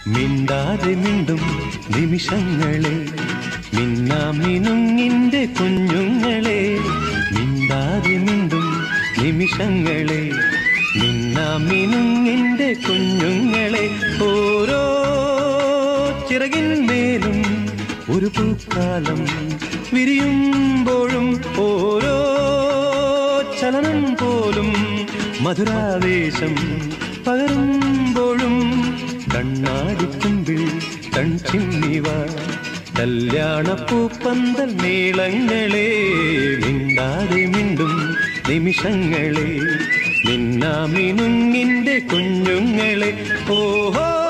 മിണ്ടാതെ മിണ്ടും നിമിഷങ്ങളെ, മിന്നാമിനുങ്ങിന്റെ കുഞ്ഞുങ്ങളെ. മിണ്ടാതെ മിണ്ടും നിമിഷങ്ങളെ, മിന്നാമിനുങ്ങിന്റെ കുഞ്ഞുങ്ങളെ. ഓരോ ചിറകിന്മേലും ഒരു പൂക്കാലം വിരിയുമ്പോഴും ഓരോ ചലനം പോലും മധുരാവേശം പകരുമ്പോഴും കണ്ണാടിക്കുമ്പിൽ കൺചിമ്മിവ കല്യാണപ്പൂപ്പന്തൽ നീളങ്ങളെ. മിണ്ടാതെ മിണ്ടും നിമിഷങ്ങളെ, മിന്നാമിനുങ്ങിന്റെ കുഞ്ഞുങ്ങളെ. ഓഹോ